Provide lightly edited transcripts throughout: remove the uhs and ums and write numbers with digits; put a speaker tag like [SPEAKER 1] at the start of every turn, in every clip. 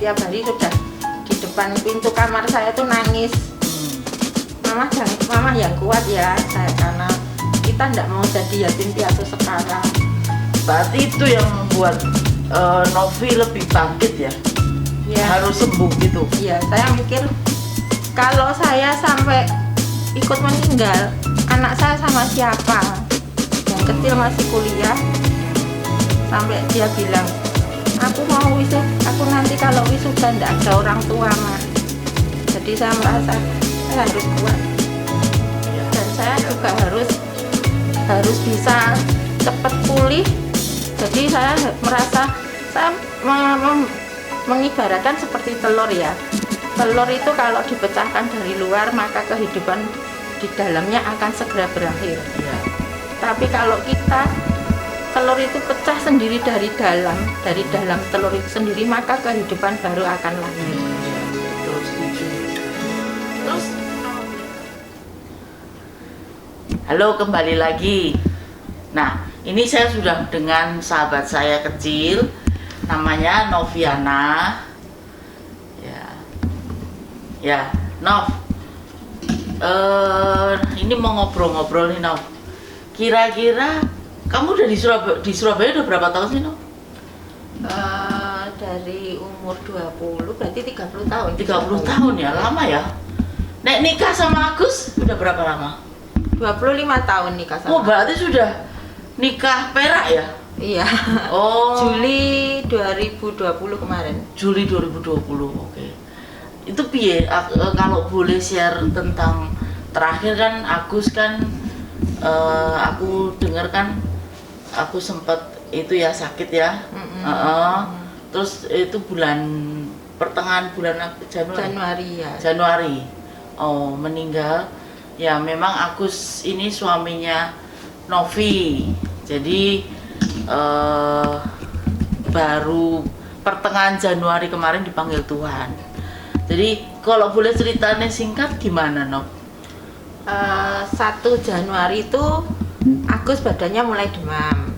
[SPEAKER 1] tiap hari sudah di depan pintu kamar saya tuh nangis. Mama yang kuat ya, saya karena kita tidak mau jadi yatim piatu sekarang.
[SPEAKER 2] Berarti itu yang membuat Novi lebih bangkit ya? Ya. Harus sembuh gitu?
[SPEAKER 1] Iya, saya mikir kalau saya sampai ikut meninggal, anak saya sama siapa? Yang kecil masih kuliah, sampai dia bilang, aku mau aku nanti kalau wisuda tidak ada orang tua mah. Jadi saya merasa saya harus kuat, dan saya juga harus bisa cepat pulih. Jadi saya merasa saya mengibaratkan seperti telur ya. Telur itu kalau dipecahkan dari luar maka kehidupan di dalamnya akan segera berakhir.
[SPEAKER 2] Ya.
[SPEAKER 1] Tapi kalau telur itu pecah sendiri dari dalam telur itu sendiri, maka kehidupan baru akan lahir.
[SPEAKER 2] Betul, setuju. Terus, halo, kembali lagi. Nah, ini saya sudah dengan sahabat saya kecil, namanya Noviana. Ya, Nov. Ini mau ngobrol-ngobrol nih, Nov. Kira-kira kamu udah di Surabaya udah berapa tahun sih, Nov?
[SPEAKER 1] Dari umur 20, berarti 30 tahun.
[SPEAKER 2] 30 tahun ya, lama ya? Nek nikah sama Agus udah berapa lama?
[SPEAKER 1] 25 tahun nikah sama.
[SPEAKER 2] Oh, berarti sudah nikah perak ya?
[SPEAKER 1] Iya.
[SPEAKER 2] Oh.
[SPEAKER 1] Juli 2020 kemarin.
[SPEAKER 2] Juli 2020, oke. Itu piye? Kalau boleh share tentang terakhir kan Agus kan, aku dengar kan aku sempat itu ya sakit ya. Terus itu pertengahan bulan
[SPEAKER 1] Januari ya.
[SPEAKER 2] Januari. Oh, meninggal. Ya memang Agus ini suaminya Novi. Jadi baru pertengahan Januari kemarin dipanggil Tuhan. Jadi kalau boleh ceritanya singkat gimana, Nov?
[SPEAKER 1] 1 Januari itu Agus badannya mulai demam.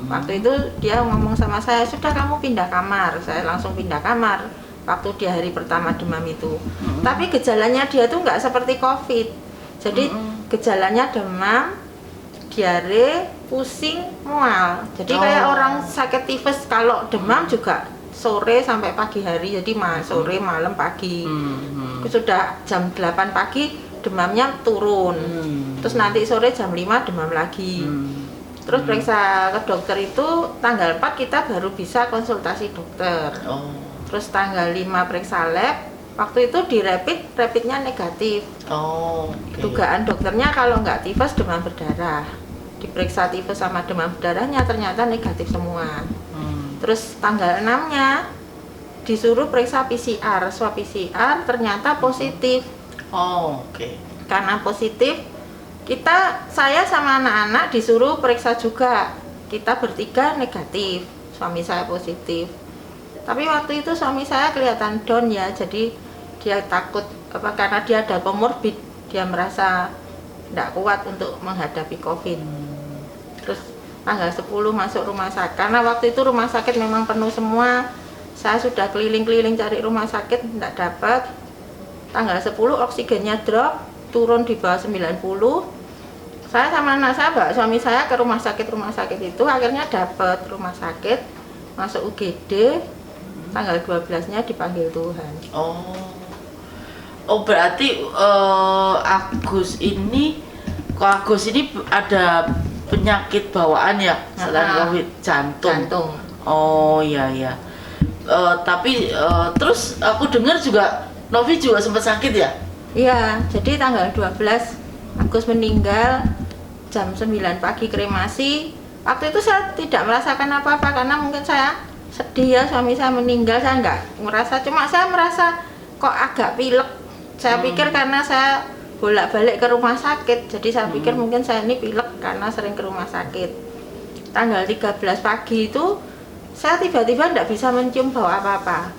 [SPEAKER 1] Waktu itu dia ngomong sama saya, sudah kamu pindah kamar. Saya langsung pindah kamar waktu di hari pertama demam itu. Tapi gejalanya dia tuh nggak seperti COVID. Jadi gejalanya demam, diare, pusing, mual. Jadi kayak orang sakit tifus, kalau demam juga sore sampai pagi hari. Jadi sore, malam, pagi. Sudah jam 8 pagi demamnya turun. Terus nanti sore jam 5 demam lagi. Terus periksa ke dokter itu tanggal 4 kita baru bisa konsultasi dokter. Terus tanggal 5 periksa lab. Waktu itu di rapidnya negatif. Dugaan dokternya kalau nggak tifus demam berdarah. Diperiksa tifus sama demam berdarahnya ternyata negatif semua. Terus tanggal 6-nya disuruh periksa PCR, swab PCR ternyata positif. Karena positif, saya sama anak-anak disuruh periksa juga. Kita bertiga negatif, suami saya positif. Tapi waktu itu suami saya kelihatan down ya, jadi dia takut karena dia ada komorbid, dia merasa tidak kuat untuk menghadapi COVID. Terus tanggal 10 masuk rumah sakit, karena waktu itu rumah sakit memang penuh semua. Saya sudah keliling-keliling cari rumah sakit, tidak dapat. Tanggal 10 oksigennya drop, turun di bawah 90. Saya sama anak saya, suami saya ke rumah sakit itu, akhirnya dapat rumah sakit, masuk UGD, tanggal 12-nya dipanggil Tuhan.
[SPEAKER 2] Berarti Agus ini ada penyakit bawaan ya selain COVID, jantung. Iya. Tapi terus aku dengar juga Novi juga sempat sakit ya?
[SPEAKER 1] Iya, jadi tanggal 12 Agus meninggal, jam 9 pagi kremasi. Waktu itu saya tidak merasakan apa-apa karena mungkin saya sedih ya, suami saya meninggal. Saya nggak merasa, cuma saya merasa kok agak pilek. Saya pikir karena saya bolak-balik ke rumah sakit, jadi saya pikir mungkin saya ini pilek karena sering ke rumah sakit. Tanggal 13 pagi itu saya tiba-tiba tidak bisa mencium bau apa-apa.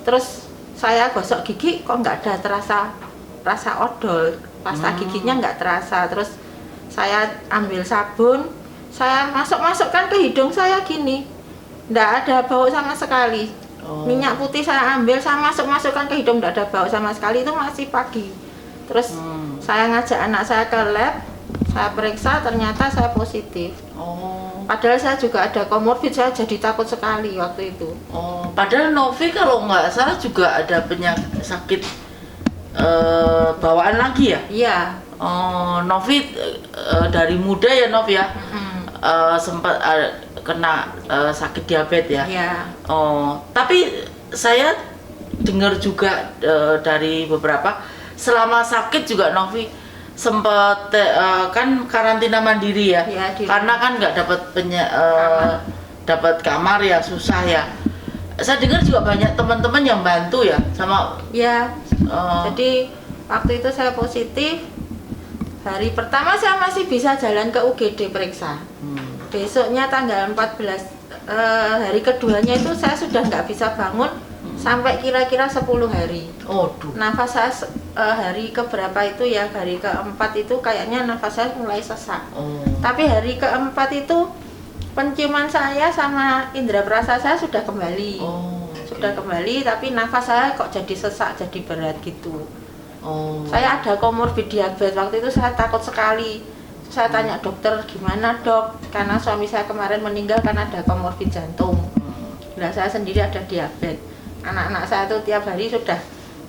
[SPEAKER 1] Terus saya gosok gigi kok nggak ada rasa odol, pasta giginya nggak terasa. Terus saya ambil sabun, saya masukkan ke hidung saya gini, nggak ada bau sama sekali. Minyak putih saya ambil, saya masukkan ke hidung, tidak ada bau sama sekali, itu masih pagi. Terus saya ngajak anak saya ke lab, saya periksa, ternyata saya positif. Padahal saya juga ada komorbid, saya jadi takut sekali waktu itu.
[SPEAKER 2] Padahal Novi kalau nggak salah juga ada penyakit sakit bawaan lagi ya?
[SPEAKER 1] Iya.
[SPEAKER 2] Novi dari muda ya Novi ya? Sempat kena sakit diabetes ya?
[SPEAKER 1] Iya.
[SPEAKER 2] Tapi saya dengar juga dari beberapa, selama sakit juga Novi sempat kan karantina mandiri ya?
[SPEAKER 1] Ya,
[SPEAKER 2] karena kan nggak dapat kamar ya, susah ya. Saya dengar juga banyak teman-teman yang bantu ya sama.
[SPEAKER 1] Ya. Jadi waktu itu saya positif. Hari pertama saya masih bisa jalan ke UGD periksa. Besoknya tanggal 14 hari keduanya itu saya sudah nggak bisa bangun sampai kira-kira 10 hari. Nafas saya hari keberapa itu ya, hari keempat itu kayaknya nafas saya mulai sesak. Tapi hari keempat itu penciuman saya sama indera perasa saya sudah kembali. Sudah kembali, tapi nafas saya kok jadi sesak, jadi berat gitu. Saya ada komorbid diabetes, waktu itu saya takut sekali. Saya tanya dokter, gimana dok? Karena suami saya kemarin meninggal karena ada komorbid jantung. Nah, saya sendiri ada diabetes. Anak-anak saya tuh tiap hari sudah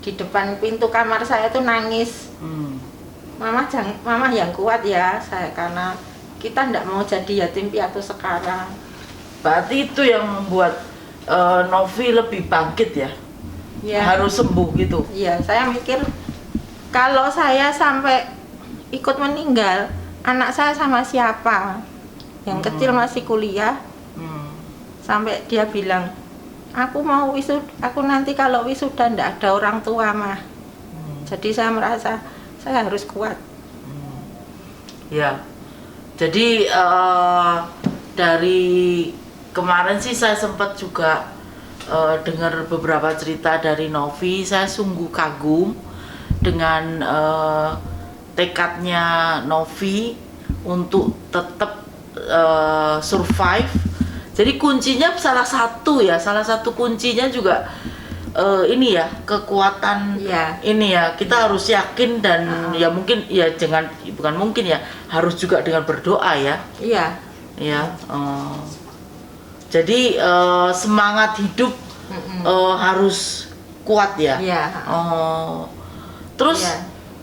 [SPEAKER 1] di depan pintu kamar saya tuh nangis. Mama yang kuat ya, saya karena kita tidak mau jadi yatim piatu sekarang.
[SPEAKER 2] Berarti itu yang membuat Novi lebih bangkit ya? Harus sembuh gitu?
[SPEAKER 1] Iya, saya mikir kalau saya sampai ikut meninggal, anak saya sama siapa? Yang kecil masih kuliah. Sampai dia bilang, aku nanti kalau wisuda ndak ada orang tua mah. Jadi saya merasa saya harus kuat.
[SPEAKER 2] Ya, jadi dari kemarin sih saya sempat juga dengar beberapa cerita dari Novi. Saya sungguh kagum dengan tekadnya Novi untuk tetap survive. Jadi kuncinya salah satu kuncinya juga ini ya, kekuatan ini ya, kita harus yakin dan ya mungkin ya bukan mungkin ya, harus juga dengan berdoa ya. Jadi semangat hidup harus kuat ya. Terus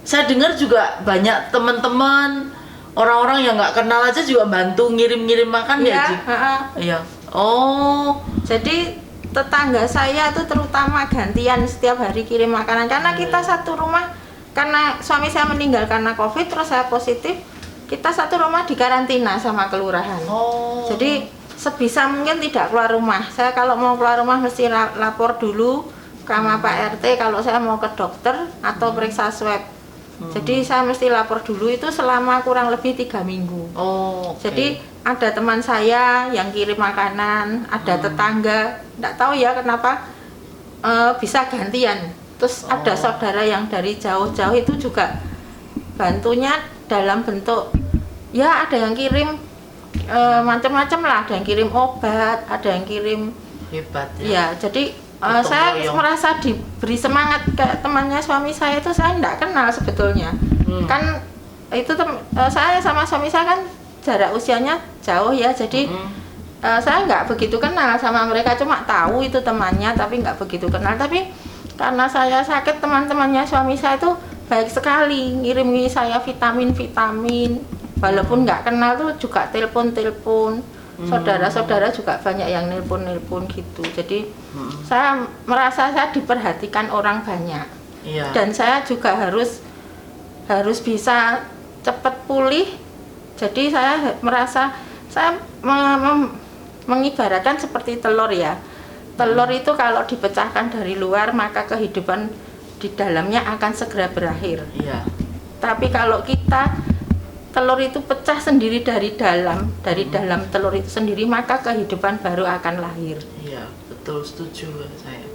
[SPEAKER 2] saya dengar juga banyak teman-teman, orang-orang yang nggak kenal aja juga bantu ngirim-ngirim makan ya, Ji? Iya.
[SPEAKER 1] Jadi tetangga saya tuh terutama gantian setiap hari kirim makanan karena kita satu rumah, karena suami saya meninggal karena COVID, terus saya positif, kita satu rumah dikarantina sama kelurahan. Jadi sebisa mungkin tidak keluar rumah. Saya kalau mau keluar rumah mesti lapor dulu sama Pak RT kalau saya mau ke dokter atau periksa swab. Jadi saya mesti lapor dulu, itu selama kurang lebih 3 minggu. Jadi ada teman saya yang kirim makanan, ada tetangga, tidak tahu ya kenapa bisa gantian. Terus ada saudara yang dari jauh-jauh itu juga bantunya dalam bentuk, ya ada yang kirim macam-macam lah, ada yang kirim obat, ada yang kirim.
[SPEAKER 2] Hebat ya.
[SPEAKER 1] Ya, jadi saya merasa diberi semangat ke temannya suami saya itu, saya tidak kenal sebetulnya. Kan itu saya sama suami saya kan jarak usianya jauh ya, jadi saya nggak begitu kenal sama mereka, cuma tahu itu temannya tapi nggak begitu kenal. Tapi karena saya sakit, teman-temannya suami saya itu baik sekali, ngirimi saya vitamin-vitamin, walaupun nggak kenal tuh juga telepon-telepon. Saudara-saudara juga banyak yang nelpon gitu. Jadi saya merasa saya diperhatikan orang banyak. Dan saya juga harus bisa cepat pulih. Jadi saya merasa saya mengibaratkan seperti telur ya. Telur itu kalau dipecahkan dari luar maka kehidupan di dalamnya akan segera berakhir. Tapi kalau telur itu pecah sendiri dari dalam telur itu sendiri, maka kehidupan baru akan lahir.
[SPEAKER 2] Iya, betul, setuju saya.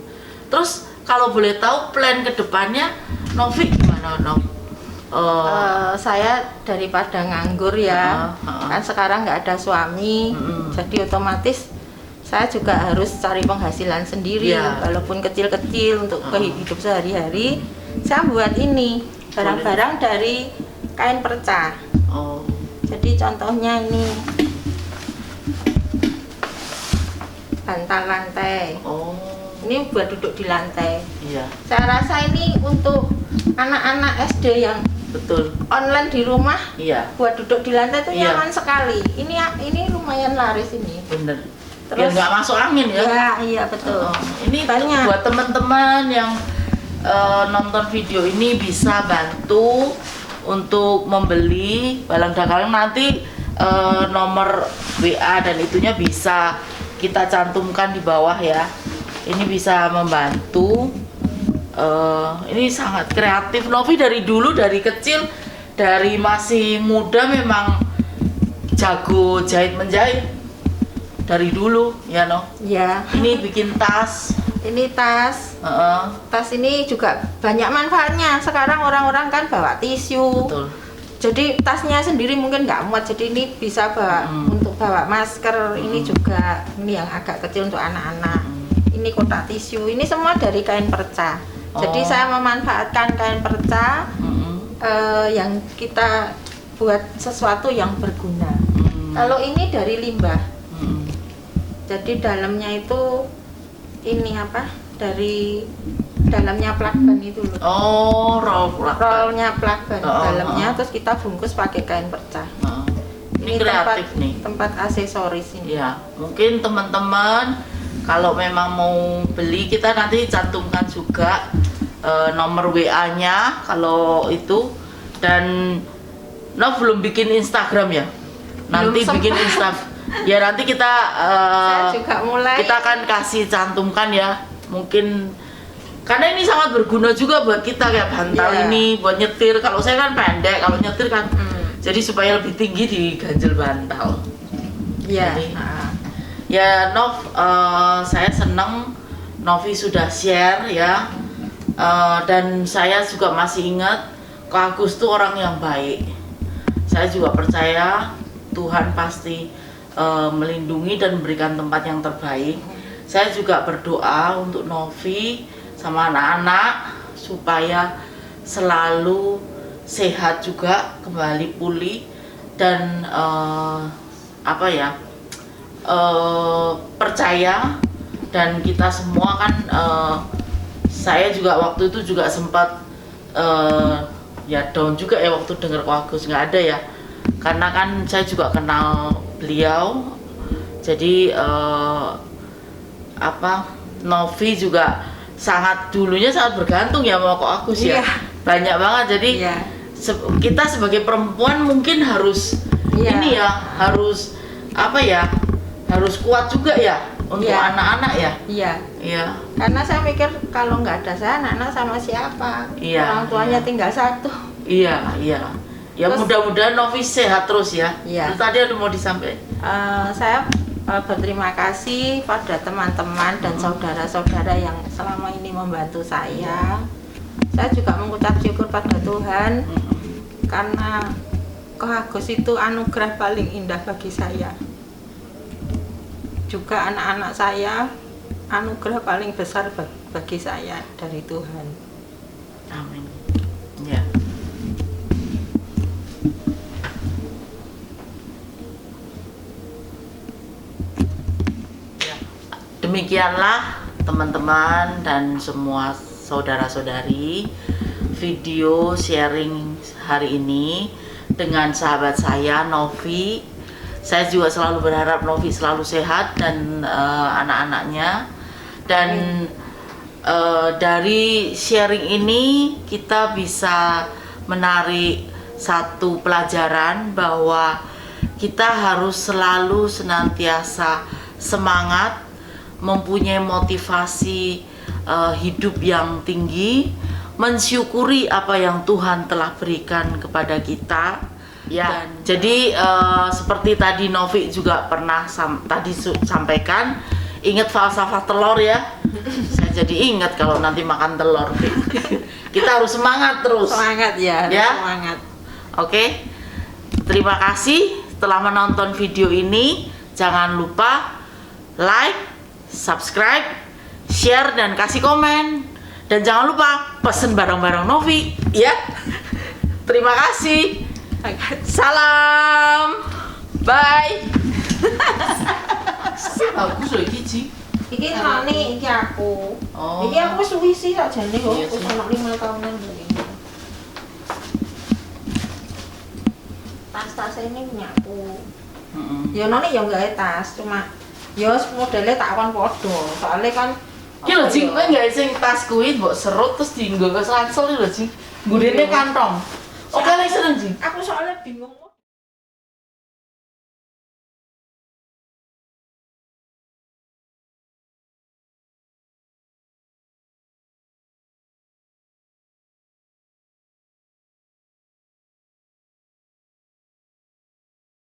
[SPEAKER 2] Terus kalau boleh tahu plan kedepannya Novi gimana, Nov?
[SPEAKER 1] Saya daripada nganggur ya, kan sekarang nggak ada suami, jadi otomatis saya juga harus cari penghasilan sendiri,
[SPEAKER 2] Ya.
[SPEAKER 1] walaupun kecil-kecil untuk hidup sehari-hari. Saya buat ini barang-barang dari kain perca.
[SPEAKER 2] Oh.
[SPEAKER 1] Jadi contohnya ini bantal lantai.
[SPEAKER 2] Oh.
[SPEAKER 1] Ini buat duduk di lantai.
[SPEAKER 2] Iya,
[SPEAKER 1] Saya rasa ini untuk anak-anak SD yang
[SPEAKER 2] betul.
[SPEAKER 1] online di rumah,
[SPEAKER 2] Iya,
[SPEAKER 1] buat duduk di lantai itu
[SPEAKER 2] Iya.
[SPEAKER 1] nyaman sekali. Ini lumayan laris ini.
[SPEAKER 2] bener.
[SPEAKER 1] Terus-
[SPEAKER 2] Biar nggak masuk angin ya.
[SPEAKER 1] Ya, iya betul.
[SPEAKER 2] Ini
[SPEAKER 1] Banyak.
[SPEAKER 2] buat teman-teman yang nonton video ini bisa bantu untuk membeli barang dagangan. Nanti nomor WA dan itunya bisa kita cantumkan di bawah ya. Ini bisa membantu. Ini sangat kreatif. Novi dari dulu, dari kecil, dari masih muda memang jago jahit menjahit dari dulu ya no.
[SPEAKER 1] Ya,
[SPEAKER 2] Ini bikin tas.
[SPEAKER 1] ini tas.
[SPEAKER 2] Heeh,
[SPEAKER 1] Tas ini juga banyak manfaatnya. Sekarang orang-orang kan bawa tisu.
[SPEAKER 2] betul.
[SPEAKER 1] Jadi tasnya sendiri mungkin nggak muat. Jadi ini bisa bawa untuk bawa masker. Ini juga ini yang agak kecil untuk anak-anak. Ini kotak tisu. Ini semua dari kain perca. Jadi
[SPEAKER 2] Oh.
[SPEAKER 1] saya memanfaatkan kain perca
[SPEAKER 2] Mm-mm.
[SPEAKER 1] yang kita buat sesuatu yang berguna.
[SPEAKER 2] Mm.
[SPEAKER 1] Kalau ini dari limbah.
[SPEAKER 2] Mm.
[SPEAKER 1] Jadi dalamnya itu ini apa? Dari dalamnya plakban itu loh.
[SPEAKER 2] Oh,
[SPEAKER 1] Rollnya plakban
[SPEAKER 2] Oh,
[SPEAKER 1] dalamnya,
[SPEAKER 2] oh.
[SPEAKER 1] terus kita bungkus pakai kain perca.
[SPEAKER 2] Ini kreatif
[SPEAKER 1] tempat,
[SPEAKER 2] nih.
[SPEAKER 1] tempat aksesoris ini.
[SPEAKER 2] Ya, mungkin teman-teman kalau memang mau beli, kita nanti cantumkan juga nomor WA-nya kalau itu. Dan belum bikin Instagram ya? Nanti
[SPEAKER 1] Belum
[SPEAKER 2] bikin
[SPEAKER 1] sempat.
[SPEAKER 2] Instagram. Ya nanti kita
[SPEAKER 1] Saya juga mulai.
[SPEAKER 2] kita akan kasih cantumkan ya. Mungkin karena ini sangat berguna juga buat kita kayak bantal
[SPEAKER 1] Iya.
[SPEAKER 2] ini buat nyetir. Kalau saya kan pendek, kalau nyetir kan jadi supaya lebih tinggi diganjel bantal.
[SPEAKER 1] Iya.
[SPEAKER 2] Jadi, ya Nov, saya seneng Novi sudah share ya. Dan saya juga masih ingat Kak Agus tuh orang yang baik. Saya juga percaya Tuhan pasti melindungi dan memberikan tempat yang terbaik. Saya juga berdoa untuk Novi sama anak-anak supaya selalu sehat juga, kembali pulih dan percaya. Dan kita semua kan saya juga waktu itu juga sempat ya down juga ya waktu dengar Ko Agus nggak ada ya, karena kan saya juga kenal beliau. Jadi Novi juga dulunya sangat bergantung ya sama Ko Agus ya.
[SPEAKER 1] Iya.
[SPEAKER 2] Banyak banget. Jadi
[SPEAKER 1] Iya.
[SPEAKER 2] kita sebagai perempuan mungkin harus
[SPEAKER 1] Iya.
[SPEAKER 2] ini ya, harus harus kuat juga ya untuk
[SPEAKER 1] Iya.
[SPEAKER 2] anak-anak ya.
[SPEAKER 1] Iya.
[SPEAKER 2] Iya.
[SPEAKER 1] Karena saya mikir kalau nggak ada saya, anak-anak sama siapa?
[SPEAKER 2] Iya,
[SPEAKER 1] Orang tuanya
[SPEAKER 2] iya.
[SPEAKER 1] tinggal satu.
[SPEAKER 2] Iya, iya. Ya
[SPEAKER 1] Terus-
[SPEAKER 2] mudah-mudahan Novi sehat terus ya.
[SPEAKER 1] Iya.
[SPEAKER 2] Terus tadi ada mau disampaikan.
[SPEAKER 1] Saya berterima kasih pada teman-teman dan saudara-saudara yang selama ini membantu saya. Saya juga mengucap syukur pada Tuhan karena Ko Agus itu anugerah paling indah bagi saya. Juga anak-anak saya anugerah paling besar bagi saya dari Tuhan.
[SPEAKER 2] Amin. Ya. Demikianlah teman-teman dan semua saudara-saudari video sharing hari ini dengan sahabat saya Novi. Saya juga selalu berharap Novi selalu sehat dan anak-anaknya. Dan dari sharing ini kita bisa menarik satu pelajaran bahwa kita harus selalu senantiasa semangat, mempunyai motivasi hidup yang tinggi, mensyukuri apa yang Tuhan telah berikan kepada kita. Ya, jadi seperti tadi Novi juga pernah sampaikan, ingat falsafah telur ya. Saya jadi ingat kalau nanti makan telur. Kita harus semangat terus.
[SPEAKER 1] Semangat ya, harus
[SPEAKER 2] Ya.
[SPEAKER 1] semangat.
[SPEAKER 2] Oke. Terima kasih telah menonton video ini. Jangan lupa like, subscribe, share dan kasih komen. Dan jangan lupa pesen barang-barang Novi ya. Terima kasih. Salam. Bye. Bagus loh iki, Ci.
[SPEAKER 1] Iki nane iki aku.
[SPEAKER 2] Oh.
[SPEAKER 1] Iki aku wis suwi sih sakjane kok,
[SPEAKER 2] Iya
[SPEAKER 1] wis
[SPEAKER 2] sih.
[SPEAKER 1] ono 5 tahunan iki. Tas-tas ini punya aku. Ya nane ya enggak tas, cuma ya modelnya tak kon podo. Soalnya kan
[SPEAKER 2] Ki lho, Ci, kowe gak sing tas kuwi mbok serut terus dienggo ke ransel lho, Ci. Gurine kantong. Oke, lek seneng, Ci.
[SPEAKER 1] aku soalnya bingung.